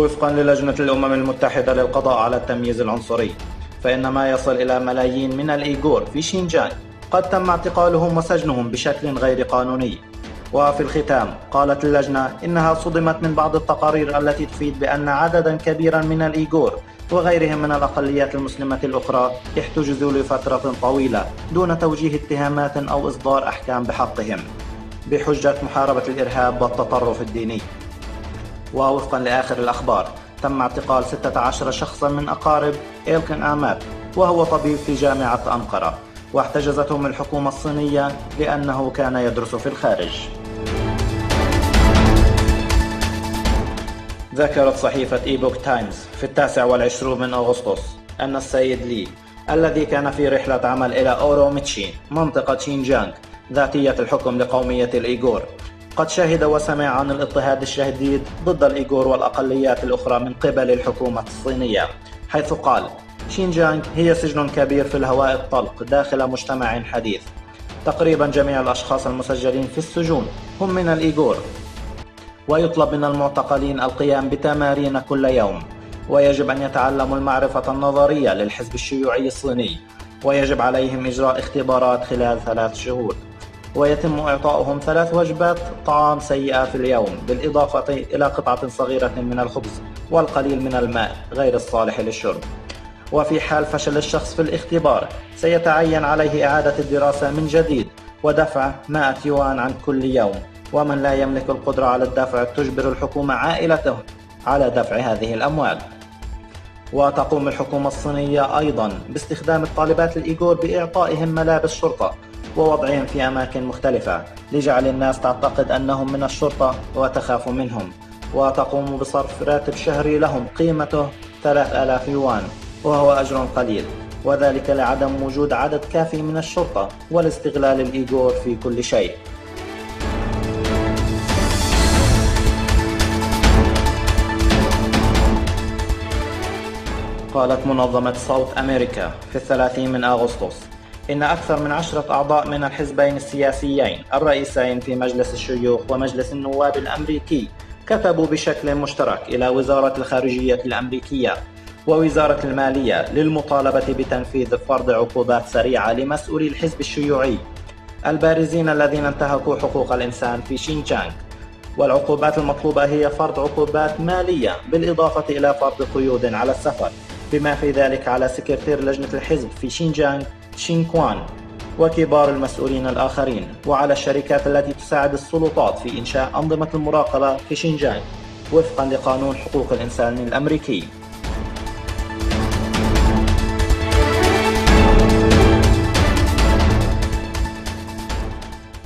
وفقا للجنة الأمم المتحدة للقضاء على التمييز العنصري، فإن ما يصل إلى ملايين من الإيغور في شينجيانغ قد تم اعتقالهم وسجنهم بشكل غير قانوني. وفي الختام قالت اللجنة إنها صدمت من بعض التقارير التي تفيد بأن عددا كبيرا من الإيغور وغيرهم من الأقليات المسلمة الأخرى احتجزوا لفترة طويلة دون توجيه اتهامات أو إصدار أحكام بحقهم بحجة محاربة الإرهاب والتطرف الديني. ووفقا لآخر الأخبار تم اعتقال 16 شخصا من أقارب إلكن آمات، وهو طبيب في جامعة أنقرة، واحتجزتهم الحكومة الصينية لأنه كان يدرس في الخارج. ذكرت صحيفة إيبوك تايمز في 29 من أغسطس أن السيد لي الذي كان في رحلة عمل إلى أوروميتشي منطقة شينجيانغ ذاتية الحكم لقومية الإيغور قد شهد وسمع عن الاضطهاد الشديد ضد الإيغور والأقليات الأخرى من قبل الحكومة الصينية، حيث قال: شينجيانغ هي سجن كبير في الهواء الطلق داخل مجتمع حديث. تقريبا جميع الأشخاص المسجلين في السجون هم من الإيغور، ويطلب من المعتقلين القيام بتمارين كل يوم، ويجب أن يتعلموا المعرفة النظرية للحزب الشيوعي الصيني، ويجب عليهم إجراء اختبارات خلال 3 شهور، ويتم إعطاؤهم 3 وجبات طعام سيئة في اليوم، بالإضافة إلى قطعة صغيرة من الخبز والقليل من الماء غير الصالح للشرب. وفي حال فشل الشخص في الاختبار سيتعين عليه إعادة الدراسة من جديد ودفع 100 يوان عن كل يوم، ومن لا يملك القدرة على الدفع تجبر الحكومة عائلته على دفع هذه الأموال. وتقوم الحكومة الصينية أيضا باستخدام الطالبات الإيغور بإعطائهم ملابس شرطة ووضعهم في أماكن مختلفة لجعل الناس تعتقد أنهم من الشرطة وتخاف منهم، وتقوم بصرف راتب شهري لهم قيمته 3000 يوان، وهو أجر قليل، وذلك لعدم وجود عدد كافي من الشرطة والاستغلال الإيغور في كل شيء. قالت منظمة صوت أمريكا في 30 من أغسطس إن أكثر من 10 أعضاء من الحزبين السياسيين الرئيسين في مجلس الشيوخ ومجلس النواب الأمريكي كتبوا بشكل مشترك إلى وزارة الخارجية الأمريكية ووزارة المالية للمطالبة بتنفيذ فرض عقوبات سريعة لمسؤولي الحزب الشيوعي البارزين الذين انتهكوا حقوق الإنسان في شينجيانغ. والعقوبات المطلوبة هي فرض عقوبات مالية بالإضافة إلى فرض قيود على السفر، بما في ذلك على سكرتير لجنة الحزب في شينجيانغ شين كوان وكبار المسؤولين الآخرين، وعلى الشركات التي تساعد السلطات في إنشاء أنظمة المراقبة في شينجيانغ وفقا لقانون حقوق الإنسان الأمريكي.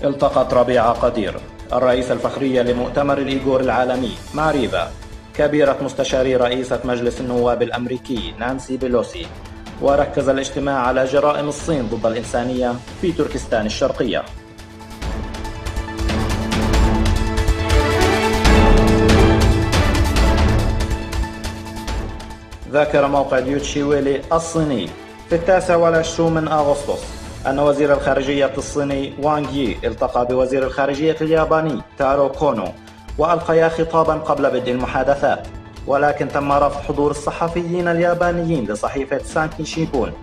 التقت ربيعة قدير الرئيسة الفخرية لمؤتمر الإيغور العالمي مع ريفا كبيرة مستشاري رئيسة مجلس النواب الأمريكي نانسي بيلوسي، وركز الاجتماع على جرائم الصين ضد الإنسانية في تركستان الشرقية. ذكر موقع ديوتشي ويلي الصيني في 29 من أغسطس أن وزير الخارجية الصيني وانغ يي التقى بوزير الخارجية الياباني تارو كونو وألقيا خطابا قبل بدء المحادثات، ولكن تم رفض حضور الصحفيين اليابانيين لصحيفة سانكي شيبون،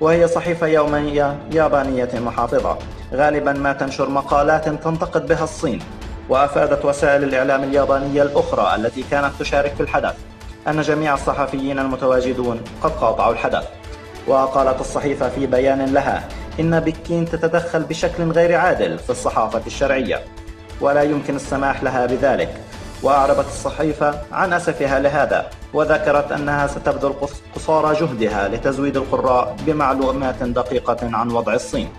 وهي صحيفة يومية يابانية محافظة غالبا ما تنشر مقالات تنتقد بها الصين. وأفادت وسائل الإعلام اليابانية الأخرى التي كانت تشارك في الحدث أن جميع الصحفيين المتواجدون قد قاطعوا الحدث. وقالت الصحيفة في بيان لها إن بكين تتدخل بشكل غير عادل في الصحافة الشرعية ولا يمكن السماح لها بذلك. وأعربت الصحيفة عن أسفها لهذا، وذكرت أنها ستبذل قصارى جهدها لتزويد القراء بمعلومات دقيقة عن وضع الصين.